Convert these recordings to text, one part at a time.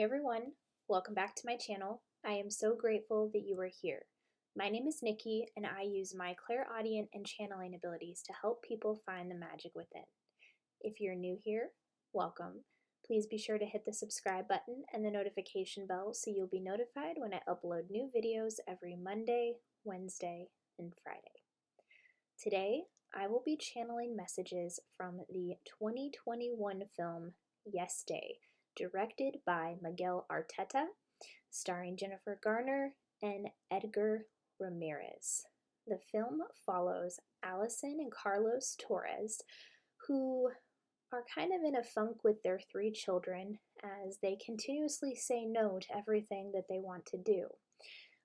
Hey everyone, welcome back to my channel. I am so grateful that you are here. My name is Nikki and I use my clairaudient and channeling abilities to help people find the magic within. If you're new here, welcome. Please be sure to hit the subscribe button and the notification bell so you'll be notified when I upload new videos every Monday, Wednesday, and Friday. Today, I will be channeling messages from the 2021 film Yes Day, directed by Miguel Arteta, starring Jennifer Garner and Edgar Ramirez. The film follows Allison and Carlos Torres, who are kind of in a funk with their 3 children as they continuously say no to everything that they want to do.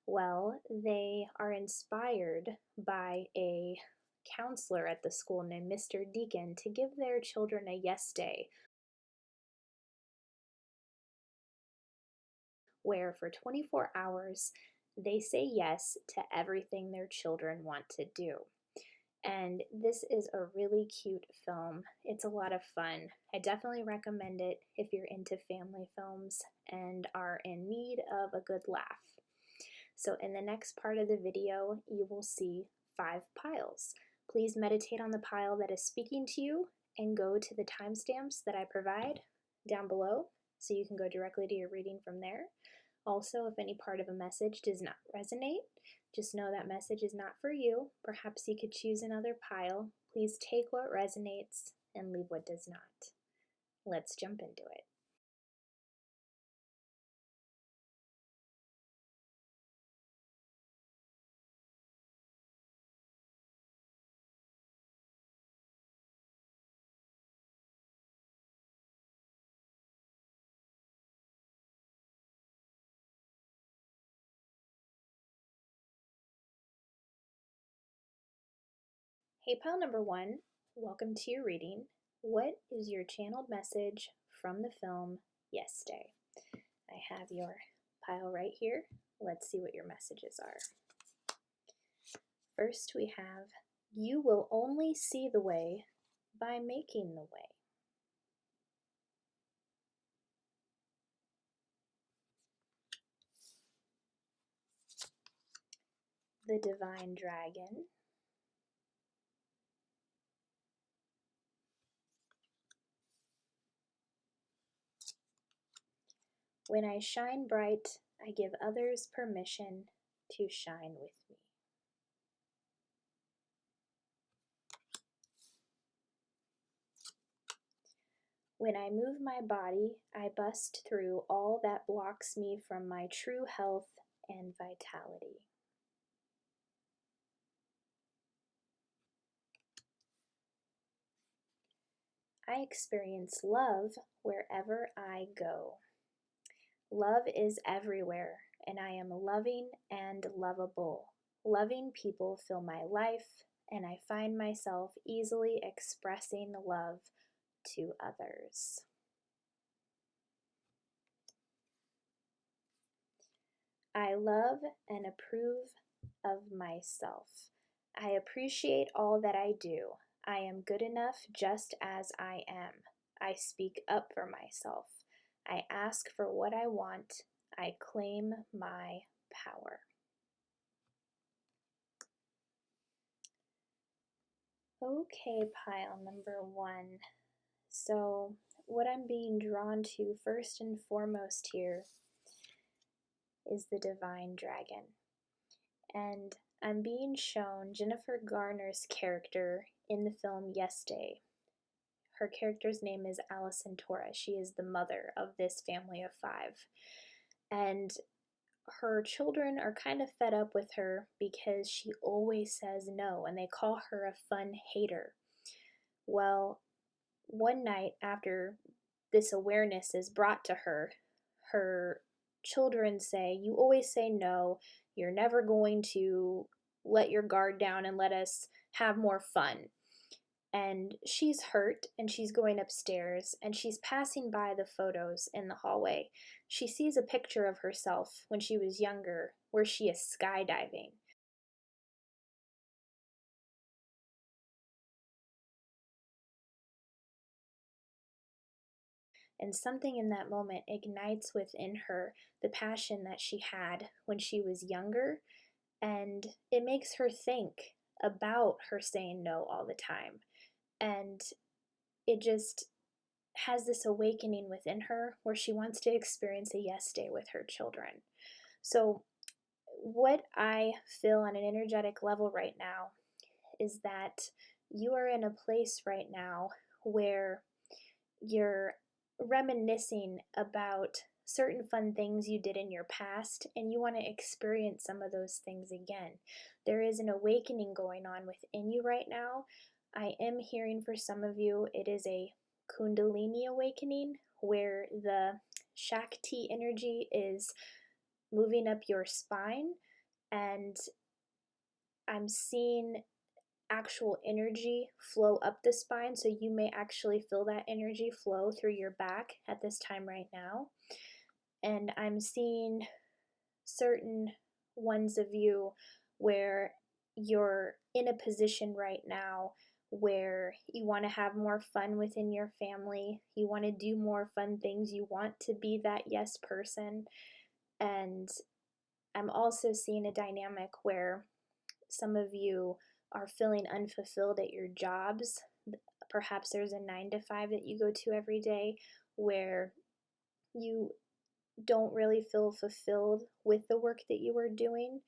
Well, they are inspired by a counselor at the school named Mr. Deacon to give their children a yes day, where for 24 hours they say yes to everything their children want to do. And this is a really cute film. It's a lot of fun. I definitely recommend it if you're into family films and are in need of a good laugh. So in the next part of the video, you will see 5 piles. Please meditate on the pile that is speaking to you and go to the timestamps that I provide down below so you can go directly to your reading from there. Also, if any part of a message does not resonate, just know that message is not for you. Perhaps you could choose another pile. Please take what resonates and leave what does not. Let's jump into it. Hey, pile number 1, welcome to your reading. What is your channeled message from the film Yes Day? I have your pile right here. Let's see what your messages are. First, we have, you will only see the way by making the way. The Divine Dragon. When I shine bright, I give others permission to shine with me. When I move my body, I bust through all that blocks me from my true health and vitality. I experience love wherever I go. Love is everywhere, and I am loving and lovable. Loving people fill my life, and I find myself easily expressing love to others. I love and approve of myself. I appreciate all that I do. I am good enough just as I am. I speak up for myself. I ask for what I want. I claim my power. Okay, pile number 1. So, what I'm being drawn to first and foremost here is the Divine Dragon. And I'm being shown Jennifer Garner's character in the film Yes Day. Her character's name is Allison Torres. She is the mother of this family of 5. And her children are kind of fed up with her because she always says no, and they call her a fun hater. Well, one night after this awareness is brought to her, her children say, "You always say no. You're never going to let your guard down and let us have more fun." And she's hurt and she's going upstairs and she's passing by the photos in the hallway. She sees a picture of herself when she was younger where she is skydiving. And something in that moment ignites within her the passion that she had when she was younger, and it makes her think about her saying no all the time. And it just has this awakening within her where she wants to experience a yes day with her children. So, what I feel on an energetic level right now is that you are in a place right now where you're reminiscing about certain fun things you did in your past and you want to experience some of those things again. There is an awakening going on within you right now. I am hearing for some of you it is a Kundalini awakening where the Shakti energy is moving up your spine, and I'm seeing actual energy flow up the spine, so you may actually feel that energy flow through your back at this time right now. And I'm seeing certain ones of you where you're in a position right now where you want to have more fun within your family, you want to do more fun things, you want to be that yes person. And I'm also seeing a dynamic where some of you are feeling unfulfilled at your jobs. Perhaps there's a 9 to 5 that you go to every day where you don't really feel fulfilled with the work that you are doing.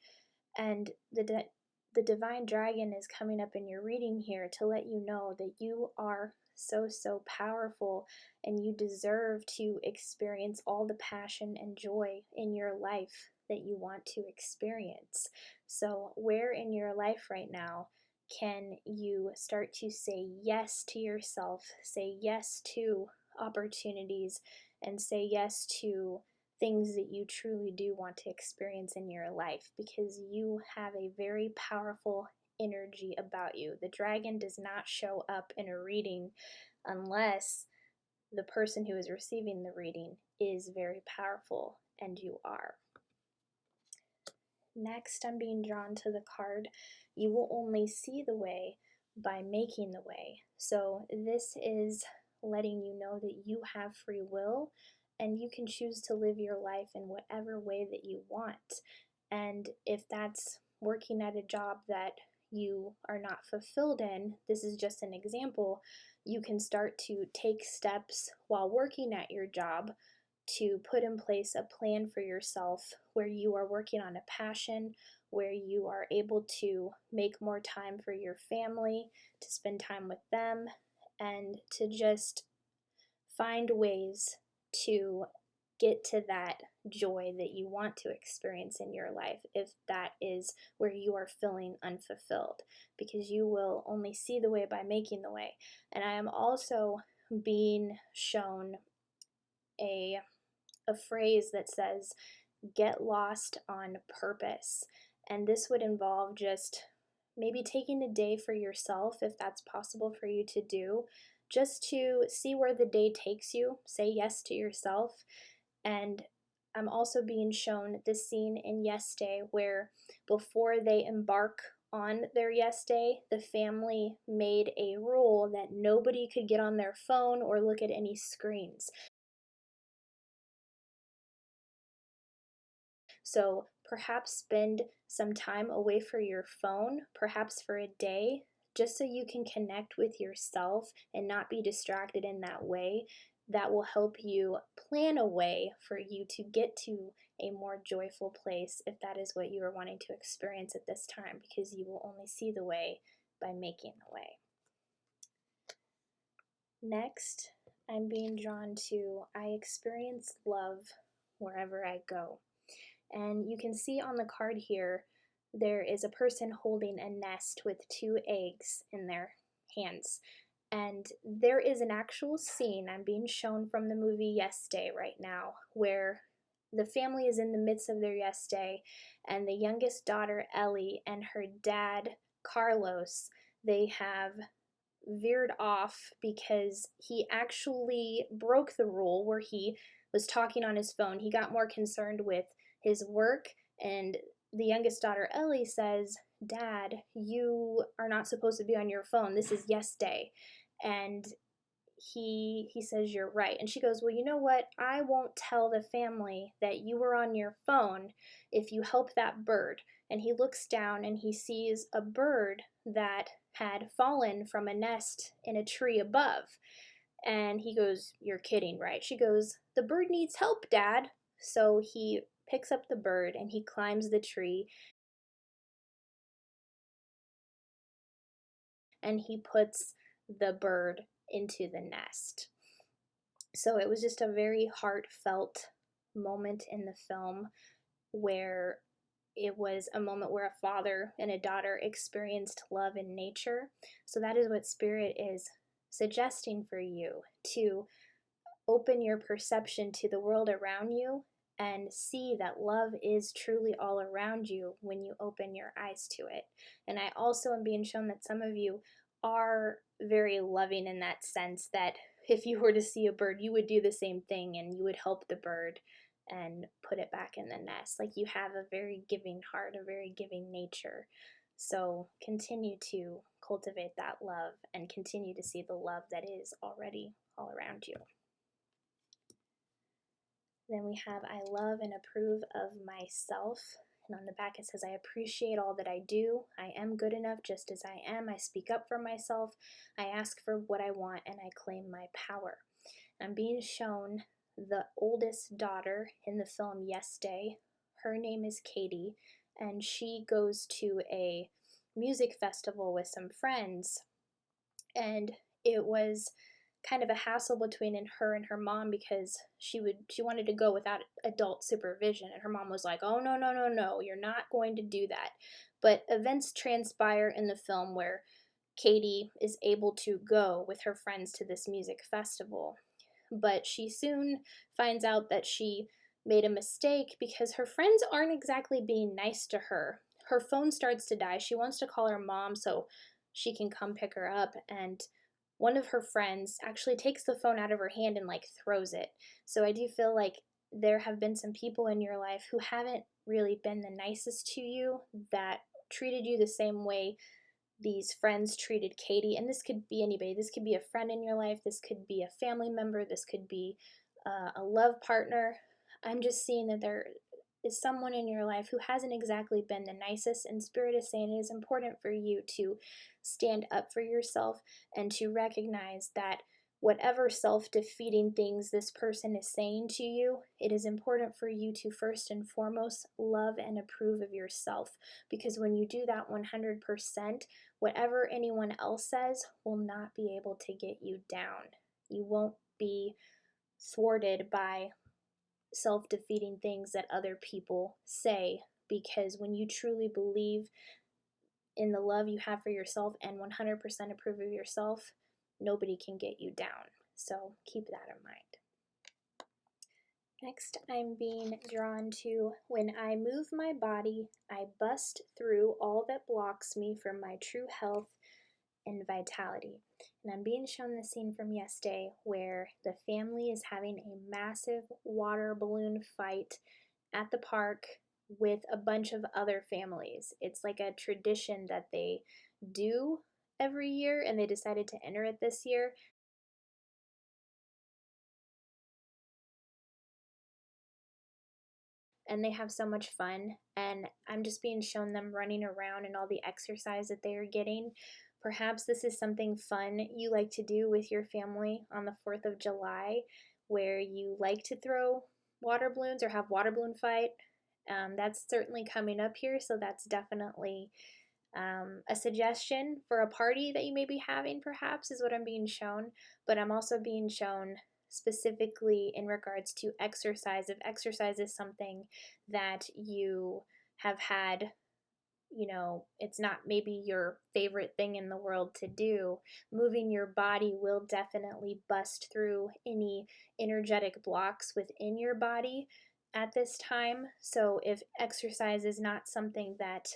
And the divine dragon is coming up in your reading here to let you know that you are so powerful and you deserve to experience all the passion and joy in your life that you want to experience. So, where in your life right now can you start to say yes to yourself, say yes to opportunities, and say yes to things that you truly do want to experience in your life, because you have a very powerful energy about you. The dragon does not show up in a reading unless the person who is receiving the reading is very powerful, and you are. Next, I'm being drawn to the card, you will only see the way by making the way. So this is letting you know that you have free will and you can choose to live your life in whatever way that you want. And if that's working at a job that you are not fulfilled in, this is just an example, you can start to take steps while working at your job to put in place a plan for yourself where you are working on a passion, where you are able to make more time for your family, to spend time with them, and to just find ways to get to that joy that you want to experience in your life if that is where you are feeling unfulfilled, because you will only see the way by making the way. And I am also being shown a phrase that says, get lost on purpose. And this would involve just maybe taking a day for yourself, if that's possible for you to do, just to see where the day takes you. Say yes to yourself. And I'm also being shown this scene in Yes Day where before they embark on their yes day, the family made a rule that nobody could get on their phone or look at any screens. So perhaps spend some time away from your phone, perhaps for a day, just so you can connect with yourself and not be distracted in that way. That will help you plan a way for you to get to a more joyful place if that is what you are wanting to experience at this time, because you will only see the way by making the way. Next, I'm being drawn to, I experience love wherever I go. And you can see on the card here, there is a person holding a nest with 2 eggs in their hands. And there is an actual scene I'm being shown from the movie Yes Day right now, where the family is in the midst of their yes day, and the youngest daughter, Ellie, and her dad, Carlos, they have veered off because he actually broke the rule where he was talking on his phone. He got more concerned with his work, and the youngest daughter, Ellie, says, Dad, you are not supposed to be on your phone. This is yes day. And he says, "You're right." And she goes, "Well, you know what? I won't tell the family that you were on your phone if you help that bird." And he looks down and he sees a bird that had fallen from a nest in a tree above. And he goes, "You're kidding, right?" She goes, "The bird needs help, Dad." So he picks up the bird and he climbs the tree and he puts the bird into the nest. So it was just a very heartfelt moment in the film where it was a moment where a father and a daughter experienced love in nature. So that is what Spirit is suggesting for you, to open your perception to the world around you and see that love is truly all around you when you open your eyes to it. And I also am being shown that some of you are very loving in that sense, that if you were to see a bird, you would do the same thing and you would help the bird and put it back in the nest. Like, you have a very giving heart, a very giving nature. So continue to cultivate that love and continue to see the love that is already all around you. Then we have, I love and approve of myself. And on the back it says, I appreciate all that I do. I am good enough just as I am. I speak up for myself. I ask for what I want and I claim my power. I'm being shown the oldest daughter in the film Yes Day. Her name is Katie, and she goes to a music festival with some friends. And it was kind of a hassle between her and her mom, because she wanted to go without adult supervision, and her mom was like, "Oh, no, no, no, no, you're not going to do that." But events transpire in the film where Katie is able to go with her friends to this music festival, but she soon finds out that she made a mistake because her friends aren't exactly being nice to her. Her phone starts to die. She wants to call her mom so she can come pick her up, and one of her friends actually takes the phone out of her hand and like throws it. So I do feel like there have been some people in your life who haven't really been the nicest to you, that treated you the same way these friends treated Katie. And this could be anybody. This could be a friend in your life. This could be a family member. This could be a love partner. I'm just seeing that there is someone in your life who hasn't exactly been the nicest, and Spirit is saying it is important for you to stand up for yourself and to recognize that whatever self-defeating things this person is saying to you, it is important for you to first and foremost love and approve of yourself, because when you do that 100%, whatever anyone else says will not be able to get you down. You won't be thwarted by self-defeating things that other people say, because when you truly believe in the love you have for yourself and 100% approve of yourself, nobody can get you down. So keep that in mind. Next, I'm being drawn to, when I move my body, I bust through all that blocks me from my true health and vitality. And I'm being shown the scene from Yes Day where the family is having a massive water balloon fight at the park with a bunch of other families. It's like a tradition that they do every year, and they decided to enter it this year. And they have so much fun, and I'm just being shown them running around and all the exercise that they are getting. Perhaps this is something fun you like to do with your family on the 4th of July, where you like to throw water balloons or have water balloon fight. That's certainly coming up here, so that's definitely a suggestion for a party that you may be having, perhaps, is what I'm being shown. But I'm also being shown specifically in regards to exercise. If exercise is something that you have had, it's not maybe your favorite thing in the world to do, moving your body will definitely bust through any energetic blocks within your body at this time. So if exercise is not something that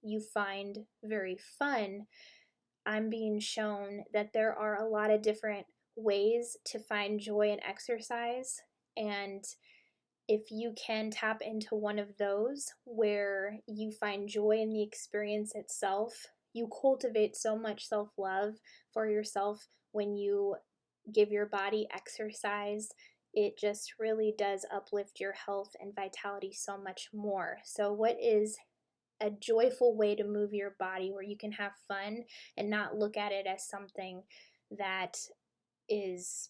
you find very fun, I'm being shown that there are a lot of different ways to find joy in exercise. And if you can tap into one of those where you find joy in the experience itself, you cultivate so much self love for yourself when you give your body exercise, it just really does uplift your health and vitality so much more. So, what is a joyful way to move your body where you can have fun and not look at it as something that is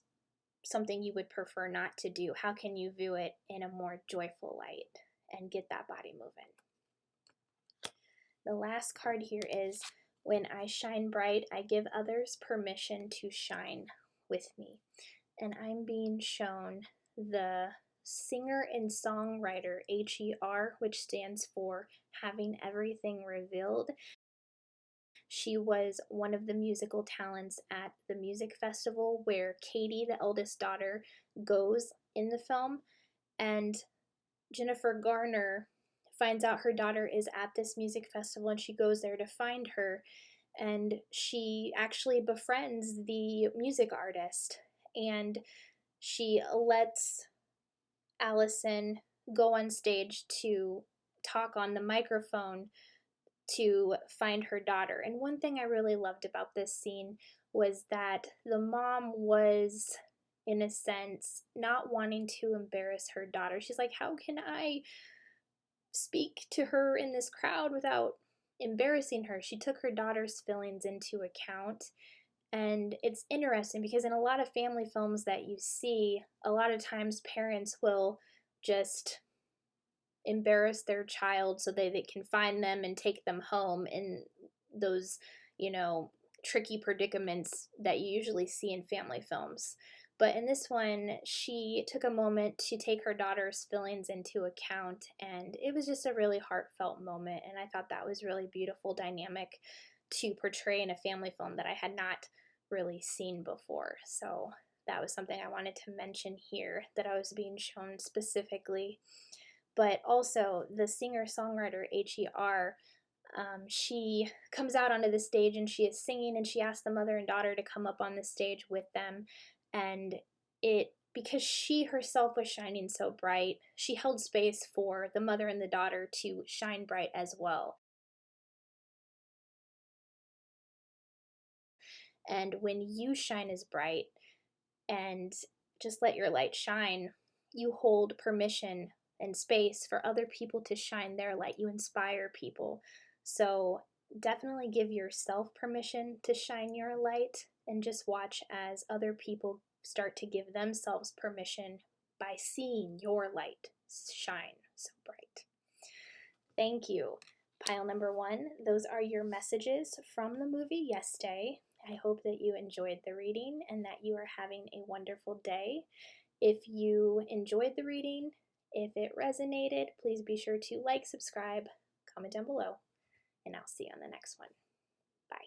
something you would prefer not to do? How can you view it in a more joyful light and get that body moving? The last card here is, when I shine bright, I give others permission to shine with me. And I'm being shown the singer and songwriter HER, which stands for Having Everything Revealed. She was one of the musical talents at the music festival where Katie, the eldest daughter, goes in the film. And Jennifer Garner finds out her daughter is at this music festival, and she goes there to find her. And she actually befriends the music artist, and she lets Allison go on stage to talk on the microphone to find her daughter. And one thing I really loved about this scene was that the mom was, in a sense, not wanting to embarrass her daughter. She's like, how can I speak to her in this crowd without embarrassing her? She took her daughter's feelings into account. And it's interesting because in a lot of family films that you see, a lot of times parents will just embarrass their child so they can find them and take them home in those, tricky predicaments that you usually see in family films. But in this one, she took a moment to take her daughter's feelings into account, and it was just a really heartfelt moment, and I thought that was really beautiful dynamic to portray in a family film that I had not really seen before. So that was something I wanted to mention here, that I was being shown specifically. But also, the singer-songwriter HER, she comes out onto the stage and she is singing, and she asks the mother and daughter to come up on the stage with them. And because she herself was shining so bright, she held space for the mother and the daughter to shine bright as well. And when you shine as bright and just let your light shine, you hold permission and space for other people to shine their light. You inspire people. So definitely give yourself permission to shine your light, and just watch as other people start to give themselves permission by seeing your light shine so bright. Thank you. Pile number 1, those are your messages from the movie Yes Day. I hope that you enjoyed the reading and that you are having a wonderful day. If you enjoyed the reading, if it resonated, please be sure to like, subscribe, comment down below, and I'll see you on the next one. Bye.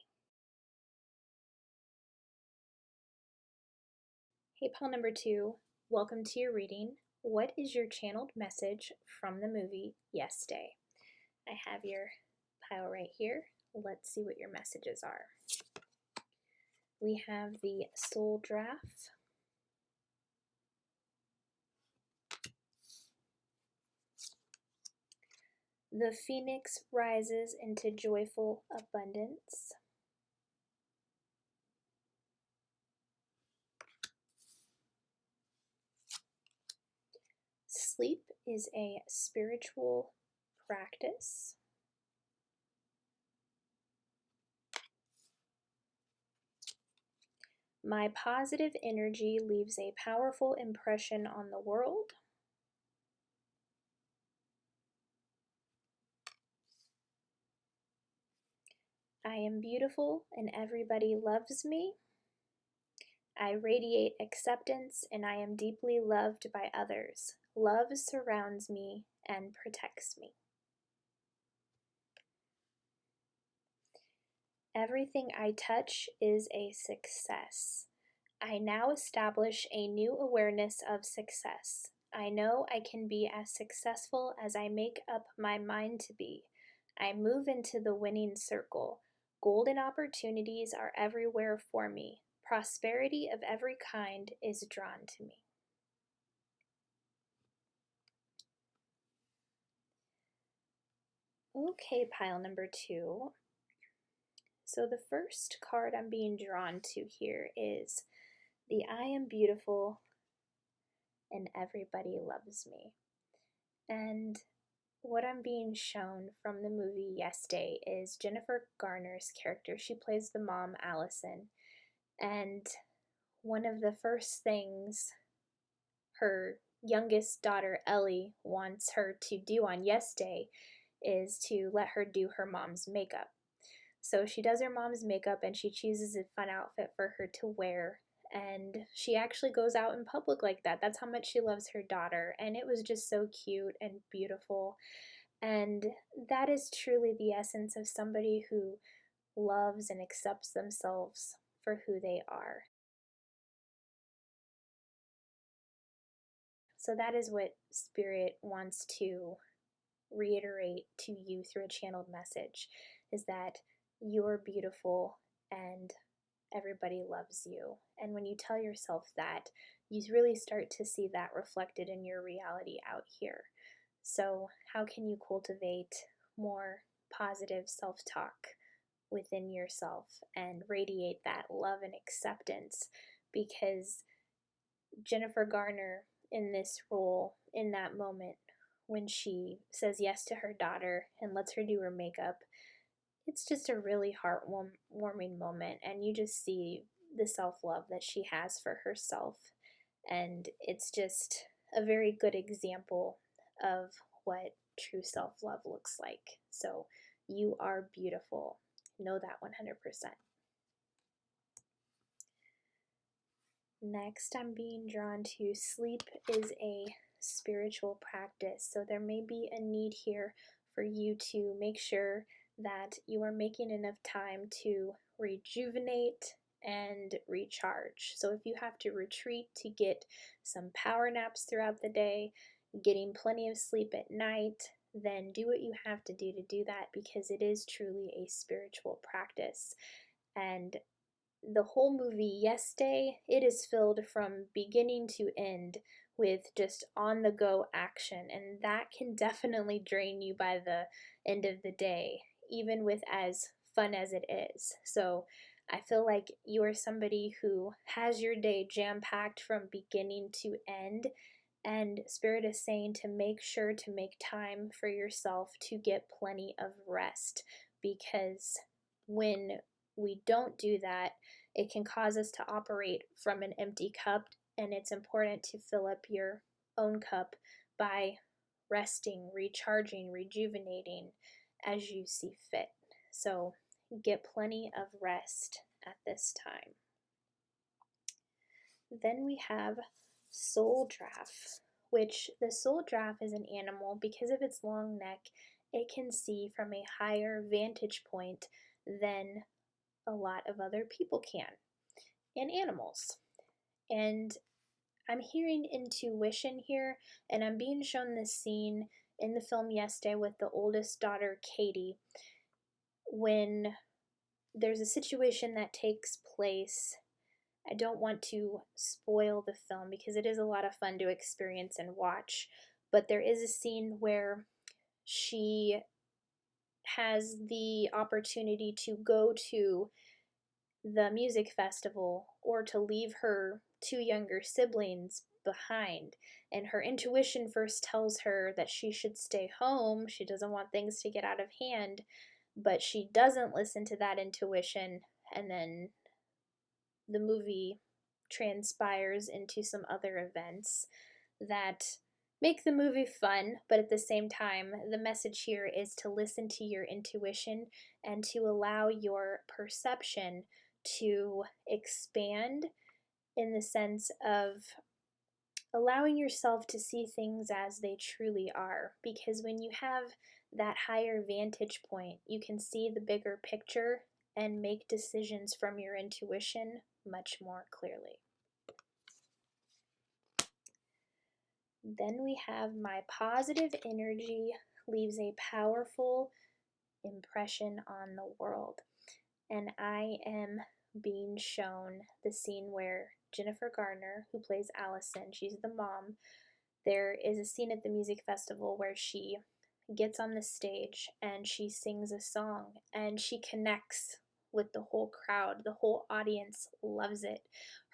Hey, pile number 2, welcome to your reading. What is your channeled message from the movie Yes Day? I have your pile right here. Let's see what your messages are. We have the Soul Draft, the Phoenix rises into joyful abundance, sleep is a spiritual practice, my positive energy leaves a powerful impression on the world, I am beautiful and everybody loves me, I radiate acceptance and I am deeply loved by others. Love surrounds me and protects me. Everything I touch is a success. I now establish a new awareness of success. I know I can be as successful as I make up my mind to be. I move into the winning circle. Golden opportunities are everywhere for me. Prosperity of every kind is drawn to me. Okay, pile number 2. So the first card I'm being drawn to here is The I am beautiful and everybody loves me. And what I'm being shown from the movie Yes Day is Jennifer Garner's character. She plays the mom, Allison. And one of the first things her youngest daughter, Ellie, wants her to do on Yes Day is to let her do her mom's makeup. So she does her mom's makeup and she chooses a fun outfit for her to wear. And she actually goes out in public like that. That's how much she loves her daughter. And it was just so cute and beautiful. And that is truly the essence of somebody who loves and accepts themselves for who they are. So that is what Spirit wants to reiterate to you through a channeled message, is that you're beautiful and everybody loves you. And when you tell yourself that, you really start to see that reflected in your reality out here. So how can you cultivate more positive self-talk within yourself and radiate that love and acceptance? Because Jennifer Garner, in this role, in that moment, when she says yes to her daughter and lets her do her makeup, it's just a really heartwarming moment. And you just see the self love that she has for herself. And it's just a very good example of what true self love looks like. So you are beautiful. Know that 100%. Next, I'm being drawn to sleep is a spiritual practice. So there may be a need here for you to make sure that you are making enough time to rejuvenate and recharge. So if you have to retreat to get some power naps throughout the day, getting plenty of sleep at night, then do what you have to do that, because it is truly a spiritual practice. And the whole movie Yes Day, it is filled from beginning to end with just on the go action, and that can definitely drain you by the end of the day, even with as fun as it is. So I feel like you are somebody who has your day jam packed from beginning to end, and Spirit is saying to make sure to make time for yourself to get plenty of rest, because when we don't do that, it can cause us to operate from an empty cup, and it's important to fill up your own cup by resting, recharging, rejuvenating as you see fit. So get plenty of rest at this time. Then we have soul giraffe, which the soul giraffe is an animal. Because of its long neck, it can see from a higher vantage point than a lot of other people can, and animals. And I'm hearing intuition here, and I'm being shown this scene in the film Yes Day with the oldest daughter, Katie, when there's a situation that takes place. I don't want to spoil the film because it is a lot of fun to experience and watch, but there is a scene where she has the opportunity to go to the music festival or to leave her two younger siblings behind. And her intuition first tells her that she should stay home. She doesn't want things to get out of hand, but she doesn't listen to that intuition. And then the movie transpires into some other events that make the movie fun, but at the same time, the message here is to listen to your intuition and to allow your perception to expand, in the sense of allowing yourself to see things as they truly are. Because when you have that higher vantage point, you can see the bigger picture and make decisions from your intuition much more clearly. Then we have my positive energy leaves a powerful impression on the world. And I am being shown the scene where Jennifer Garner, who plays Allison, she's the mom, there is a scene at the music festival where she gets on the stage and she sings a song and she connects with the whole crowd. The whole audience loves it.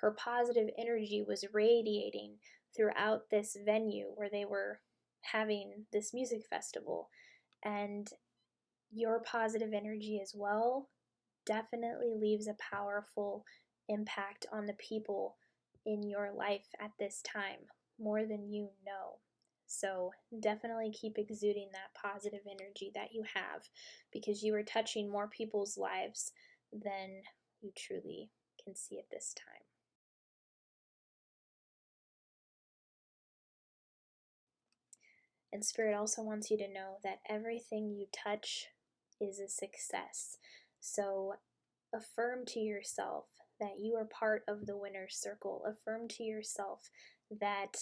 her positive energy was radiating throughout this venue where they were having this music festival. And your positive energy as well definitely leaves a powerful impact on the people in your life at this time, more than you know. So definitely keep exuding that positive energy that you have, because you are touching more people's lives than you truly can see at this time. And Spirit also wants you to know that everything you touch is a success. So affirm to yourself that you are part of the winner's circle. Affirm to yourself that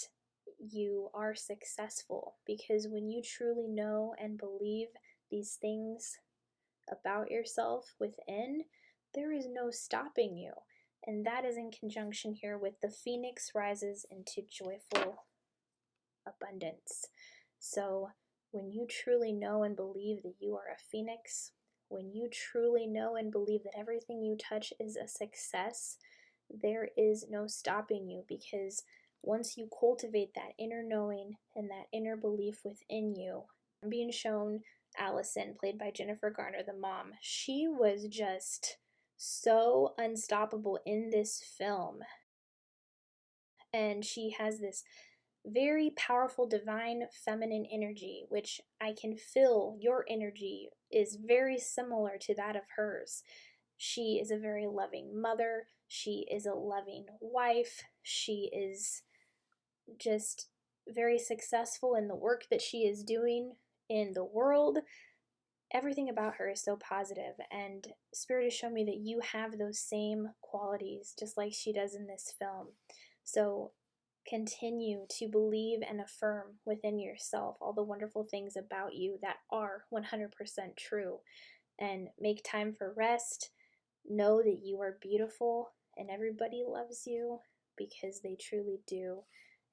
you are successful, because when you truly know and believe these things about yourself within, there is no stopping you. And that is in conjunction here with the phoenix rises into joyful abundance. So when you truly know and believe that you are a phoenix, when you truly know and believe that everything you touch is a success, there is no stopping you, because once you cultivate that inner knowing and that inner belief within you, I'm being shown Allison, played by Jennifer Garner, the mom. She was just so unstoppable in this film. And she has this very powerful divine feminine energy, which I can feel your energy is very similar to that of hers. She is a very loving mother. She is a loving wife. She is just very successful in the work that she is doing in the world. Everything about her is so positive, and Spirit has shown me that you have those same qualities just like she does in this film. So continue to believe and affirm within yourself all the wonderful things about you that are 100% true, and make time for rest. Know that you are beautiful and everybody loves you, because they truly do,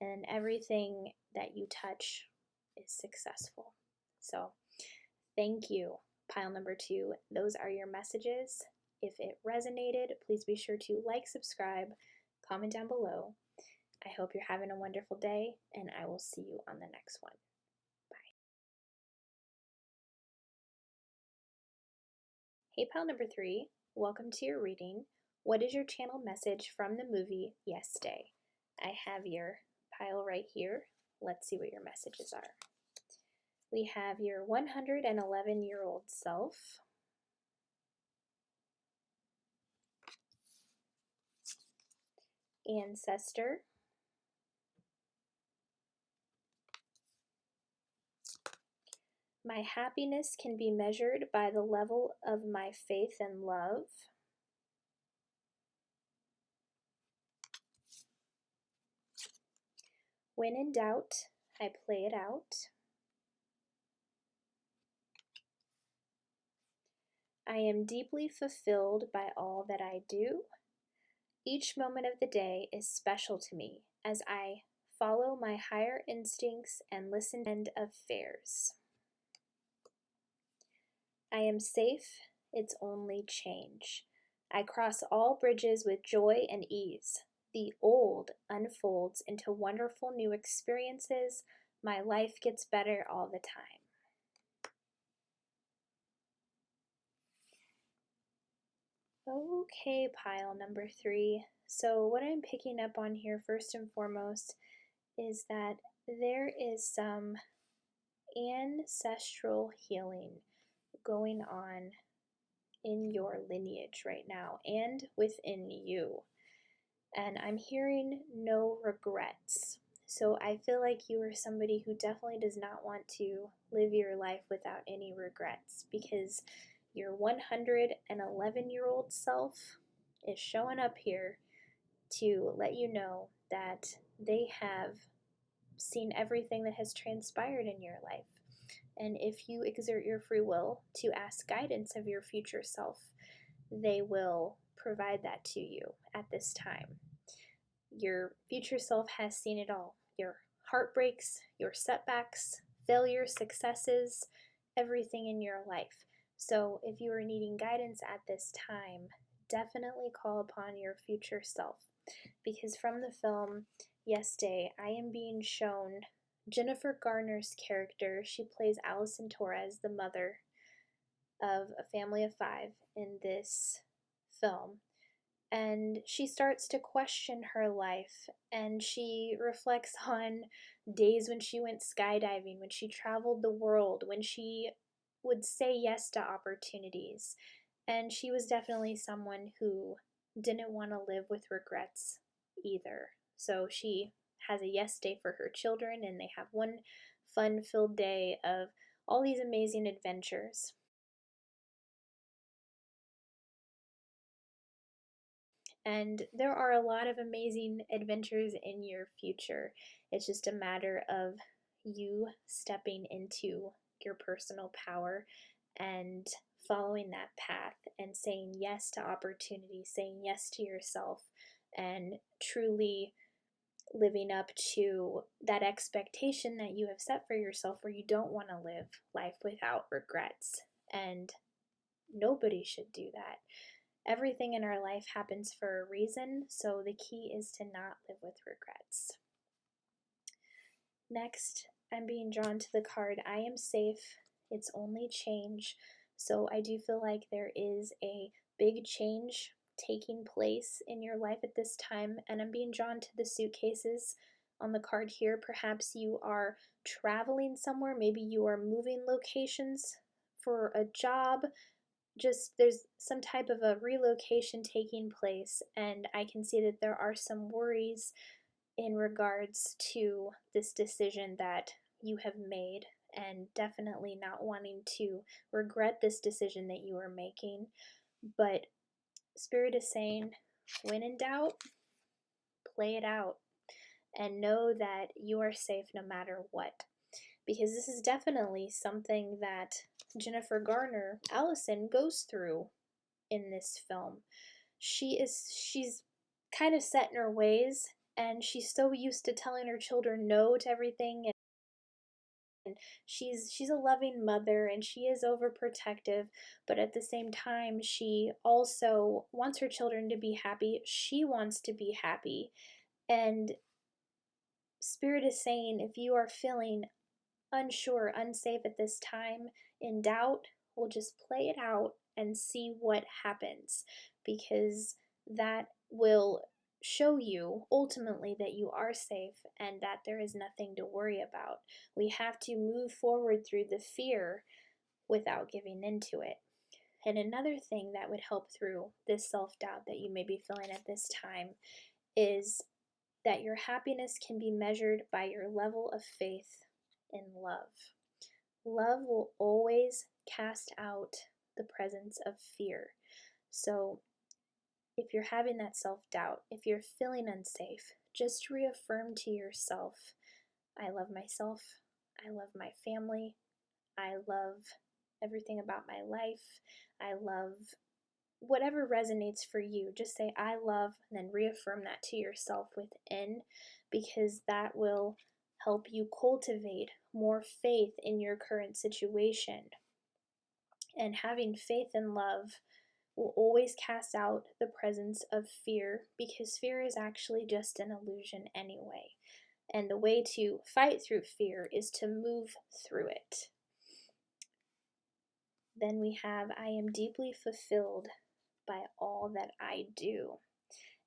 and everything that you touch is successful. So thank you, pile number 2. Those are your messages. If it resonated, please be sure to like, subscribe, comment down below. I hope you're having a wonderful day, and I will see you on the next one. Bye. Hey, pile number 3. Welcome to your reading. What is your channel message from the movie Yes Day? I have your pile right here. Let's see what your messages are. We have your 111-year-old self, ancestor, my happiness can be measured by the level of my faith and love, when in doubt, I play it out, I am deeply fulfilled by all that I do. Each moment of the day is special to me as I follow my higher instincts and listen to the end of affairs. I am safe, it's only change. I cross all bridges with joy and ease. The old unfolds into wonderful new experiences. My life gets better all the time. Okay, pile number 3. So what I'm picking up on here first and foremost is that there is some ancestral healing going on in your lineage right now and within you. And I'm hearing no regrets. So I feel like you are somebody who definitely does not want to live your life without any regrets, because your 111-year-old self is showing up here to let you know that they have seen everything that has transpired in your life. And if you exert your free will to ask guidance of your future self, they will provide that to you at this time. Your future self has seen it all. Your heartbreaks, your setbacks, failures, successes, everything in your life. So if you are needing guidance at this time, definitely call upon your future self. because from the film Yes Day, I am being shown Jennifer Garner's character. She plays Allison Torres, the mother of a family of 5 in this film. And she starts to question her life, and she reflects on days when she went skydiving, when she traveled the world, when she would say yes to opportunities. And she was definitely someone who didn't want to live with regrets either. So she has a yes day for her children, and they have one fun filled day of all these amazing adventures. And there are a lot of amazing adventures in your future. It's just a matter of you stepping into your personal power and following that path and saying yes to opportunities, saying yes to yourself, and truly living up to that expectation that you have set for yourself, where you don't want to live life without regrets. And nobody should do that. Everything in our life happens for a reason, so the key is to not live with regrets. Next, I'm being drawn to the card, I am safe, it's only change. So I do feel like there is a big change taking place in your life at this time, and I'm being drawn to the suitcases on the card here. Perhaps you are traveling somewhere, maybe you are moving locations for a job. Just there's some type of a relocation taking place, and I can see that there are some worries in regards to this decision that you have made, and definitely not wanting to regret this decision that you are making. But Spirit is saying, when in doubt, play it out and know that you are safe no matter what. Because this is definitely something that Jennifer Garner, Allison, goes through in this film. She's kind of set in her ways, and she's so used to telling her children no to everything, and she's a loving mother, and she is overprotective, but at the same time she also wants her children to be happy. She wants to be happy. And Spirit is saying, if you are feeling unsure, unsafe at this time, in doubt, we'll just play it out and see what happens, because that will show you ultimately that you are safe and that there is nothing to worry about. We have to move forward through the fear without giving into it. And another thing that would help through this self-doubt that you may be feeling at this time is that your happiness can be measured by your level of faith in love. Love will always cast out the presence of fear. So if you're having that self-doubt, if you're feeling unsafe, just reaffirm to yourself, I love myself, I love my family, I love everything about my life, I love whatever resonates for you. Just say I love, and then reaffirm that to yourself within, because that will help you cultivate more faith in your current situation. And having faith and love will always cast out the presence of fear, because fear is actually just an illusion anyway. And the way to fight through fear is to move through it. Then we have, I am deeply fulfilled by all that I do.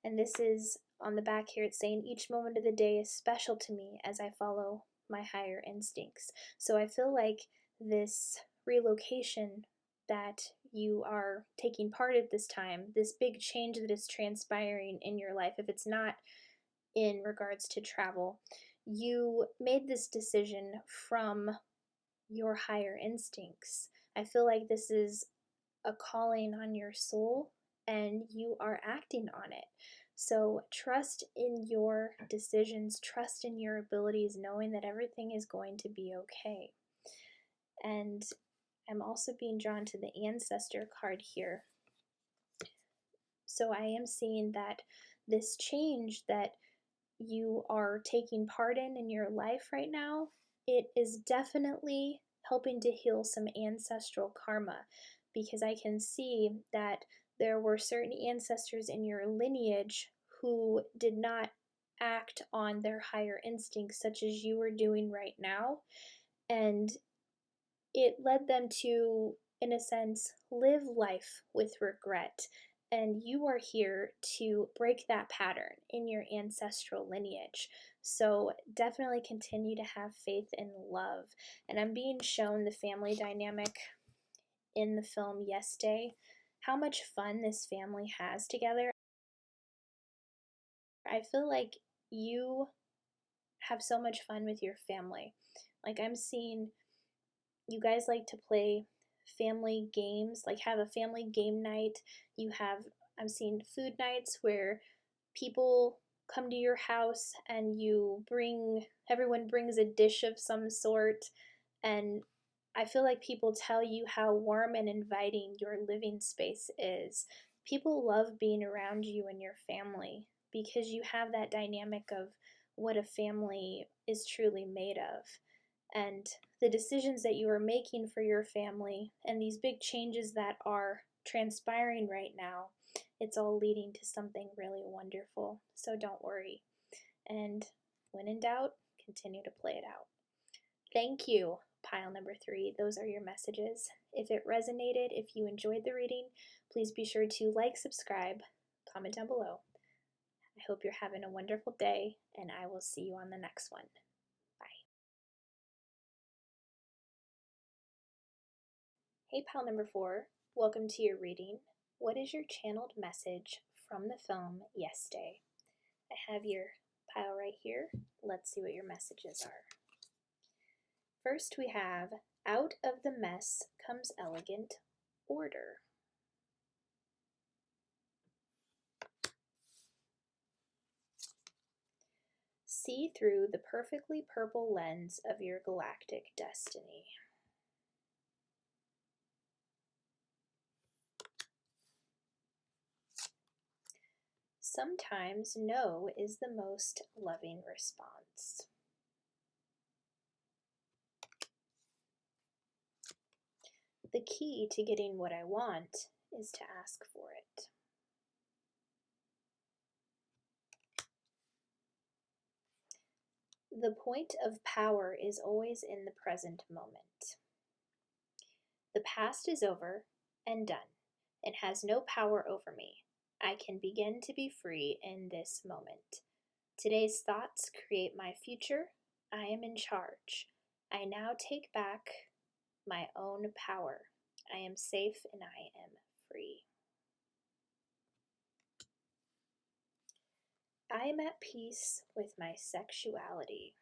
And this is on the back here, it's saying each moment of the day is special to me as I follow my higher instincts. So I feel like this relocation that you are taking part at this time, this big change that is transpiring in your life, if it's not in regards to travel, you made this decision from your higher instincts. I feel like this is a calling on your soul, and you are acting on it. So trust in your decisions, trust in your abilities, knowing that everything is going to be okay. And I'm also being drawn to the ancestor card here. So I am seeing that this change that you are taking part in your life right now, it is definitely helping to heal some ancestral karma, because I can see that there were certain ancestors in your lineage who did not act on their higher instincts, such as you are doing right now. And it led them to, in a sense, live life with regret. And you are here to break that pattern in your ancestral lineage. So definitely continue to have faith and love. And I'm being shown the family dynamic in the film Yes Day, how much fun this family has together. I feel like you have so much fun with your family. Like, I'm seeing you guys like to play family games, like have a family game night. I'm seeing food nights where people come to your house and everyone brings a dish of some sort. And I feel like people tell you how warm and inviting your living space is. People love being around you and your family because you have that dynamic of what a family is truly made of. And the decisions that you are making for your family and these big changes that are transpiring right now, it's all leading to something really wonderful. So don't worry. And when in doubt, continue to play it out. Thank you, pile number 3. Those are your messages. If it resonated, if you enjoyed the reading, please be sure to like, subscribe, comment down below. I hope you're having a wonderful day, and I will see you on the next one. Bye. Hey, pile number 4. Welcome to your reading. What is your channeled message from the film Yes Day? I have your pile right here. Let's see what your messages are. First, we have, out of the mess comes elegant order. See through the perfectly purple lens of your galactic destiny. Sometimes no is the most loving response. The key to getting what I want is to ask for it. The point of power is always in the present moment. The past is over and done and has no power over me. I can begin to be free in this moment. Today's thoughts create my future. I am in charge. I now take back my own power. I am safe and I am free. I am at peace with my sexuality.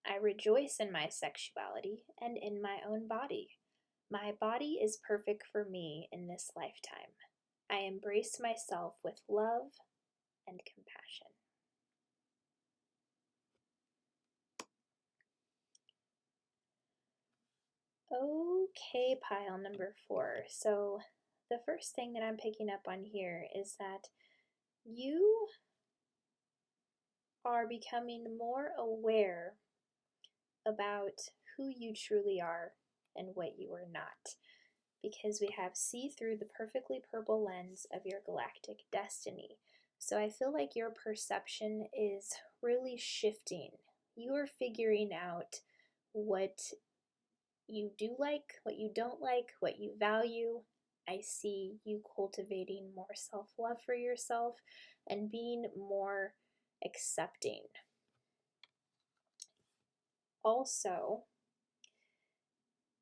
I rejoice in my sexuality and in my own body. My body is perfect for me in this lifetime. I embrace myself with love and compassion. Okay, pile number 4. So the first thing that I'm picking up on here is that you are becoming more aware about who you truly are and what you are not, because we have see through the perfectly purple lens of your galactic destiny. So I feel like your perception is really shifting. You are figuring out what you do like, what you don't like, what you value. I see you cultivating more self-love for yourself and being more accepting. Also,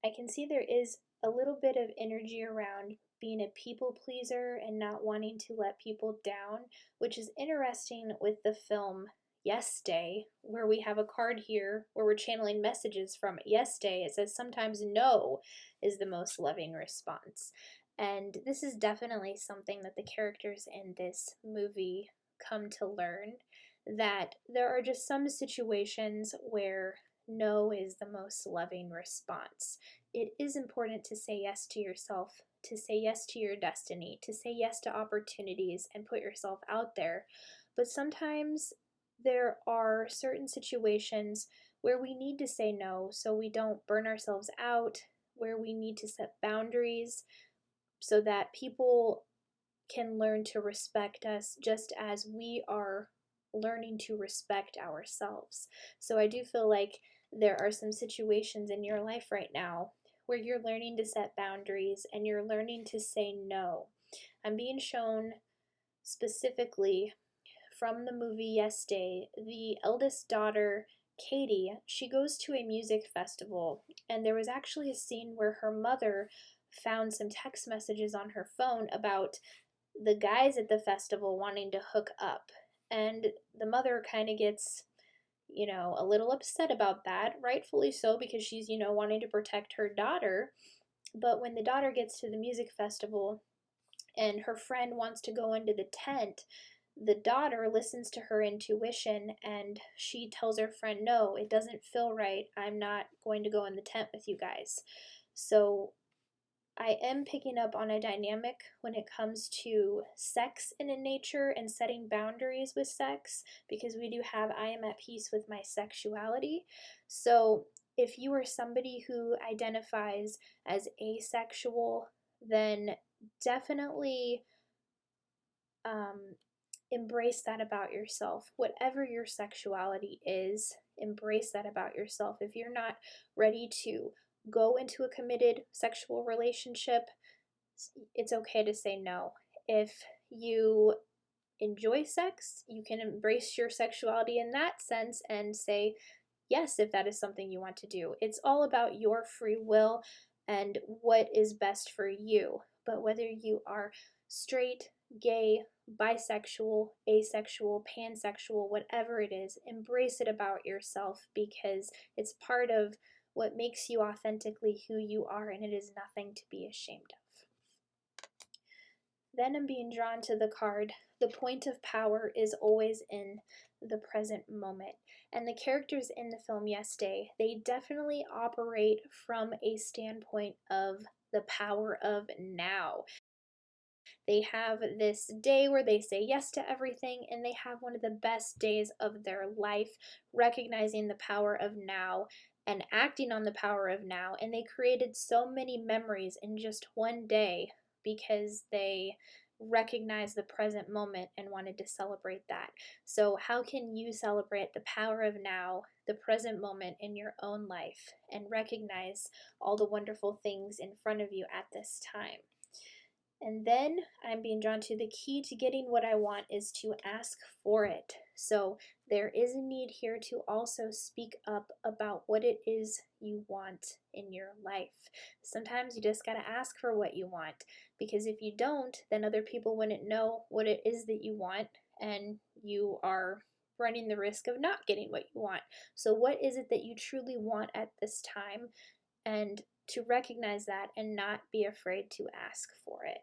I can see there is a little bit of energy around being a people pleaser and not wanting to let people down, which is interesting with the film Yes Day, where we have a card here where we're channeling messages from Yes Day. It says sometimes no is the most loving response. And this is definitely something that the characters in this movie come to learn, that there are just some situations where no is the most loving response. It is important to say yes to yourself, to say yes to your destiny, to say yes to opportunities and put yourself out there. But sometimes there are certain situations where we need to say no so we don't burn ourselves out, where we need to set boundaries so that people can learn to respect us just as we are learning to respect ourselves. So I do feel like there are some situations in your life right now where you're learning to set boundaries and you're learning to say no. I'm being shown specifically from the movie Yes Day, the eldest daughter, Katie, she goes to a music festival, and there was actually a scene where her mother found some text messages on her phone about the guys at the festival wanting to hook up. And the mother kind of gets, a little upset about that, rightfully so, because she's, wanting to protect her daughter. But when the daughter gets to the music festival and her friend wants to go into the tent, the daughter listens to her intuition and she tells her friend, no, it doesn't feel right. I'm not going to go in the tent with you guys. So I am picking up on a dynamic when it comes to sex in nature and setting boundaries with sex, because we do have I am at peace with my sexuality. So if you are somebody who identifies as asexual, then definitely embrace that about yourself. Whatever your sexuality is, embrace that about yourself. If you're not ready to go into a committed sexual relationship, it's okay to say no. If you enjoy sex, you can embrace your sexuality in that sense and say yes if that is something you want to do. It's all about your free will and what is best for you. But whether you are straight, gay, bisexual, asexual, pansexual, whatever it is, embrace it about yourself, because it's part of what makes you authentically who you are, and it is nothing to be ashamed of. Then I'm being drawn to the card. The point of power is always in the present moment. And the characters in the film Yes Day, they definitely operate from a standpoint of the power of now. They have this day where they say yes to everything, and they have one of the best days of their life, recognizing the power of now and acting on the power of now. And they created so many memories in just one day because they recognized the present moment and wanted to celebrate that. So, how can you celebrate the power of now, the present moment in your own life, and recognize all the wonderful things in front of you at this time? And then I'm being drawn to the key to getting what I want is to ask for it. So there is a need here to also speak up about what it is you want in your life. Sometimes you just got to ask for what you want, because if you don't, then other people wouldn't know what it is that you want, and you are running the risk of not getting what you want. So what is it that you truly want at this time? And to recognize that and not be afraid to ask for it.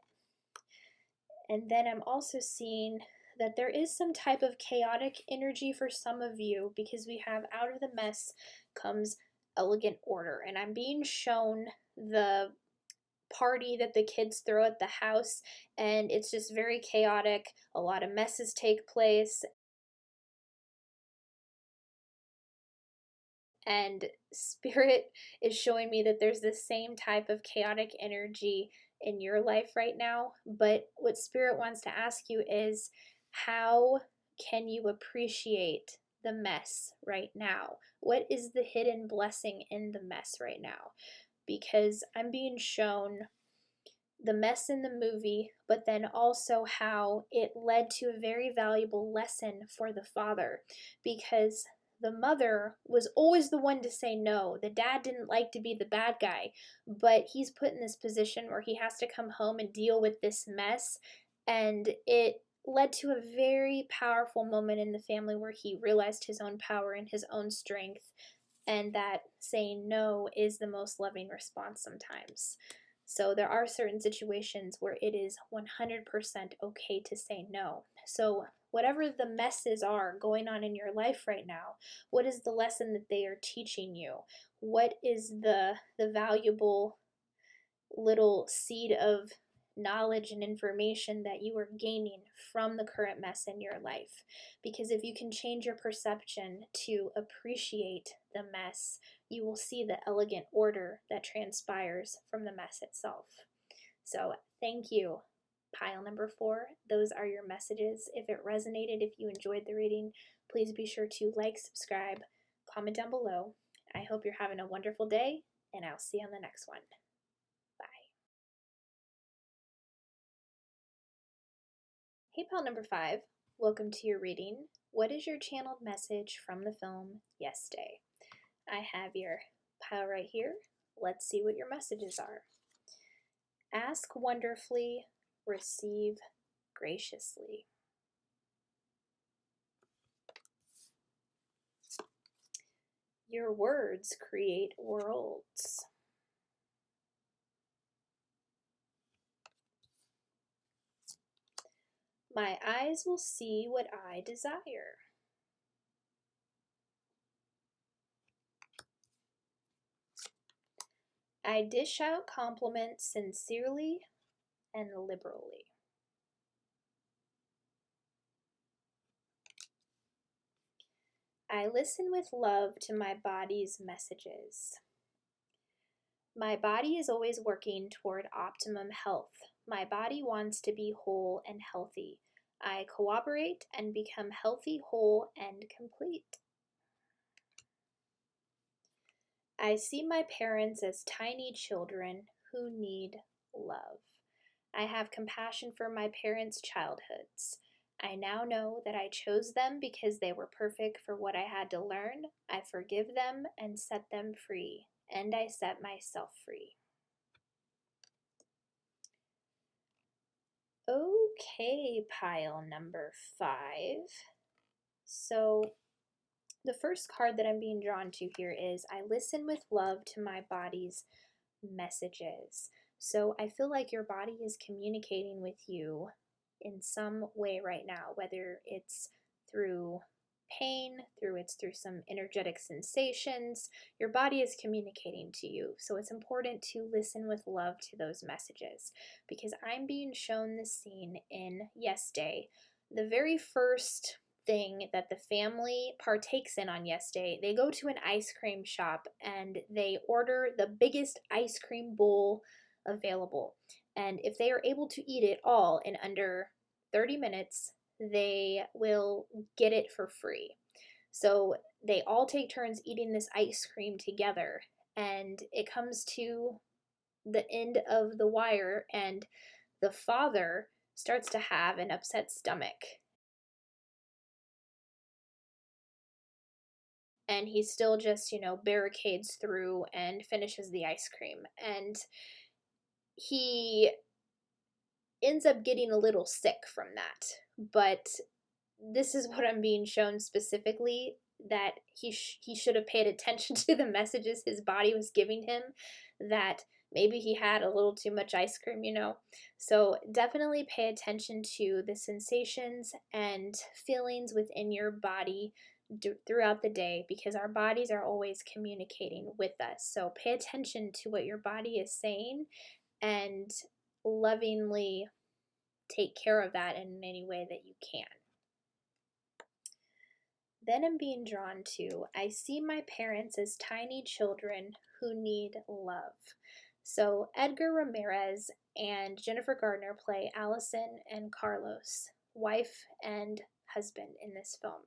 And then I'm also seeing that there is some type of chaotic energy for some of you, because we have out of the mess comes elegant order. And I'm being shown the party that the kids throw at the house, and it's just very chaotic. A lot of messes take place. And Spirit is showing me that there's the same type of chaotic energy in your life right now. But what Spirit wants to ask you is, how can you appreciate the mess right now? What is the hidden blessing in the mess right now? Because I'm being shown the mess in the movie, but then also how it led to a very valuable lesson for the father, because the mother was always the one to say no. The dad didn't like to be the bad guy, but he's put in this position where he has to come home and deal with this mess, and it led to a very powerful moment in the family where he realized his own power and his own strength, and that saying no is the most loving response sometimes. So there are certain situations where it is 100% okay to say no. So whatever the messes are going on in your life right now, what is the lesson that they are teaching you? What is the valuable little seed of knowledge and information that you are gaining from the current mess in your life? Because if you can change your perception to appreciate the mess, you will see the elegant order that transpires from the mess itself. So thank you Pile number 4, those are your messages. If it resonated, if you enjoyed the reading, please be sure to like, subscribe, comment down below. I hope you're having a wonderful day, and I'll see you on the next one. Bye. Hey, pile number 5, welcome to your reading. What is your channeled message from the film Yes Day? I have your pile right here. Let's see what your messages are. Ask wonderfully, receive graciously. Your words create worlds. My eyes will see what I desire. I dish out compliments sincerely and liberally. I listen with love to my body's messages. My body is always working toward optimum health. My body wants to be whole and healthy. I cooperate and become healthy, whole, and complete. I see my parents as tiny children who need love. I have compassion for my parents' childhoods. I now know that I chose them because they were perfect for what I had to learn. I forgive them and set them free, and I set myself free. Okay, pile number 5. So the first card that I'm being drawn to here is I listen with love to my body's messages. So I feel like your body is communicating with you in some way right now, whether it's through pain, through some energetic sensations. Your body is communicating to you. So it's important to listen with love to those messages, because I'm being shown this scene in Yes Day. The very first thing that the family partakes in on Yes Day, they go to an ice cream shop and they order the biggest ice cream bowl available. And if they are able to eat it all in under 30 minutes, they will get it for free. So they all take turns eating this ice cream together, and it comes to the end of the wire, and the father starts to have an upset stomach. And he still just, barricades through and finishes the ice cream. And he ends up getting a little sick from that. But this is what I'm being shown specifically, that he should have paid attention to the messages his body was giving him, that maybe he had a little too much ice cream, So definitely pay attention to the sensations and feelings within your body throughout the day, because our bodies are always communicating with us. So pay attention to what your body is saying and lovingly take care of that in any way that you can. Then I'm being drawn to, I see my parents as tiny children who need love. So Edgar Ramirez and Jennifer Gardner play Allison and Carlos, wife and husband, in this film.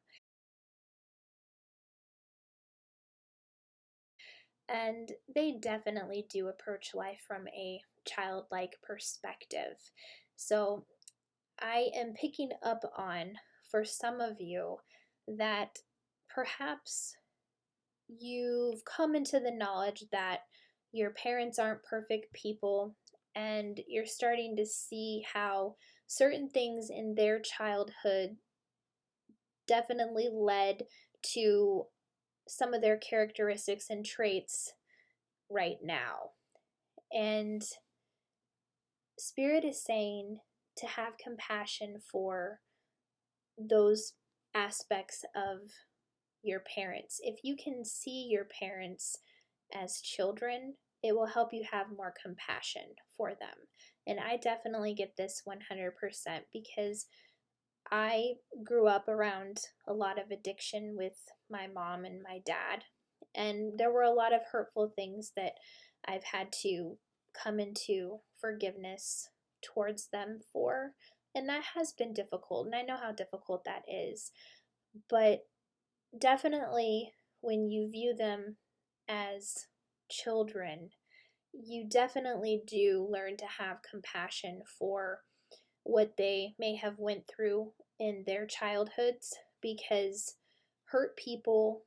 And they definitely do approach life from a childlike perspective. So I am picking up on, for some of you, that perhaps you've come into the knowledge that your parents aren't perfect people, and you're starting to see how certain things in their childhood definitely led to some of their characteristics and traits right now. And Spirit is saying to have compassion for those aspects of your parents. If you can see your parents as children, it will help you have more compassion for them. And I definitely get this 100%, because I grew up around a lot of addiction with my mom and my dad, and there were a lot of hurtful things that I've had to come into forgiveness towards them for. And that has been difficult, and I know how difficult that is. But definitely, when you view them as children, you definitely do learn to have compassion for what they may have went through in their childhoods, because hurt people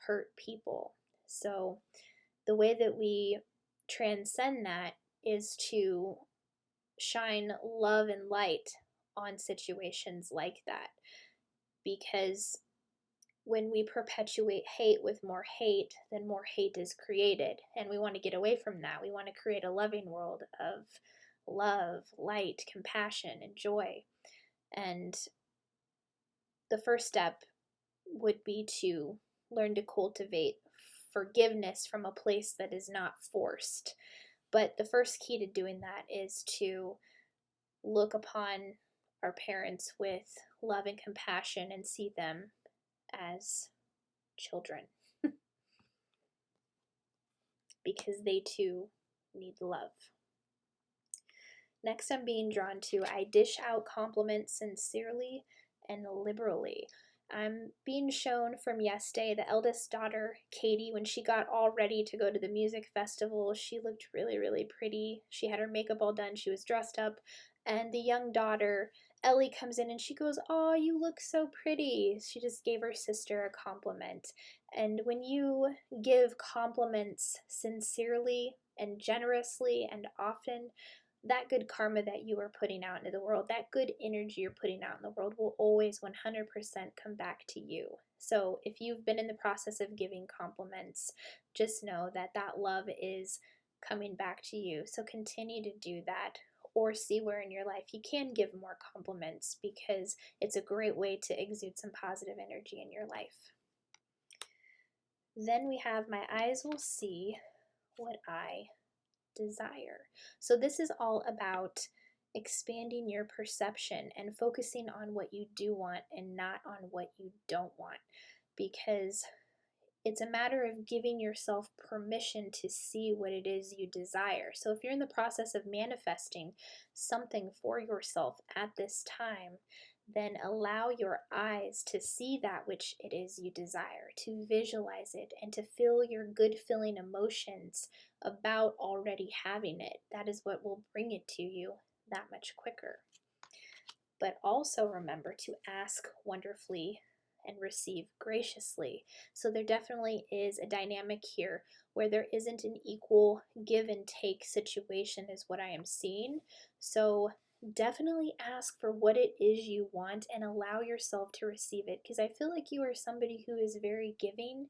hurt people. So the way that we transcend that is to shine love and light on situations like that, because when we perpetuate hate with more hate, then more hate is created. And we want to get away from that. We want to create a loving world of love, light, compassion, and joy. And the first step would be to learn to cultivate forgiveness from a place that is not forced. But the first key to doing that is to look upon our parents with love and compassion and see them as children, because they too need love. Next, I'm being drawn to I dish out compliments sincerely and liberally. I'm being shown from yesterday the eldest daughter, Katie, when she got all ready to go to the music festival, she looked really, really pretty. She had her makeup all done, she was dressed up. And the young daughter, Ellie, comes in and she goes, "Oh, you look so pretty." She just gave her sister a compliment. And when you give compliments sincerely and generously and often, that good karma that you are putting out into the world, that good energy you're putting out in the world will always 100% come back to you. So if you've been in the process of giving compliments, just know that that love is coming back to you. So continue to do that, or see where in your life you can give more compliments, because it's a great way to exude some positive energy in your life. Then we have my eyes will see what I desire. So this is all about expanding your perception and focusing on what you do want and not on what you don't want, because it's a matter of giving yourself permission to see what it is you desire. So if you're in the process of manifesting something for yourself at this time, then allow your eyes to see that which it is you desire, to visualize it, and to feel your good feeling emotions about already having it. That is what will bring it to you that much quicker. But also remember to ask wonderfully and receive graciously. So there definitely is a dynamic here where there isn't an equal give and take situation, is what I am seeing. So definitely ask for what it is you want and allow yourself to receive it, because I feel like you are somebody who is very giving,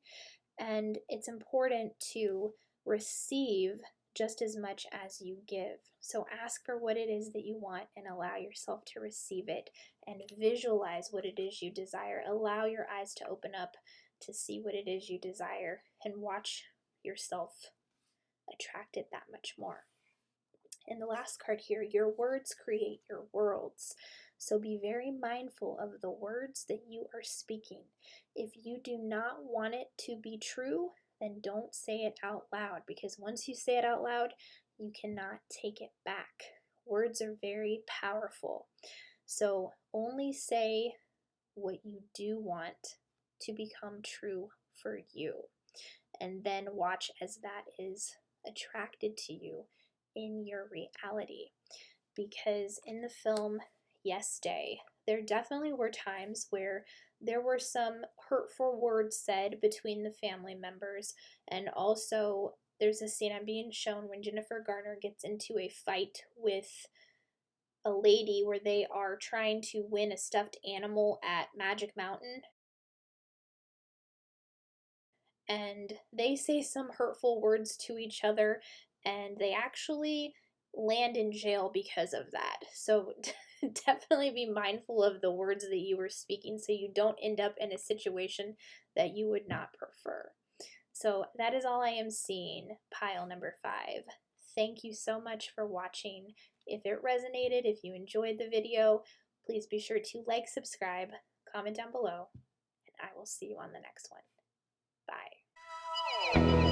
and it's important to receive just as much as you give. So ask for what it is that you want and allow yourself to receive it, and visualize what it is you desire. Allow your eyes to open up to see what it is you desire, and watch yourself attract it that much more. And the last card here, your words create your worlds. So be very mindful of the words that you are speaking. If you do not want it to be true, then don't say it out loud, because once you say it out loud, you cannot take it back. Words are very powerful. So only say what you do want to become true for you, and then watch as that is attracted to you in your reality. Because in the film Yes Day, there definitely were times where there were some hurtful words said between the family members, and also there's a scene I'm being shown when Jennifer Garner gets into a fight with a lady where they are trying to win a stuffed animal at Magic Mountain, and they say some hurtful words to each other, and they actually land in jail because of that. So definitely be mindful of the words that you are speaking, so you don't end up in a situation that you would not prefer. So that is all I am seeing, pile number 5. Thank you so much for watching. If it resonated, if you enjoyed the video, please be sure to like, subscribe, comment down below, and I will see you on the next one. Bye.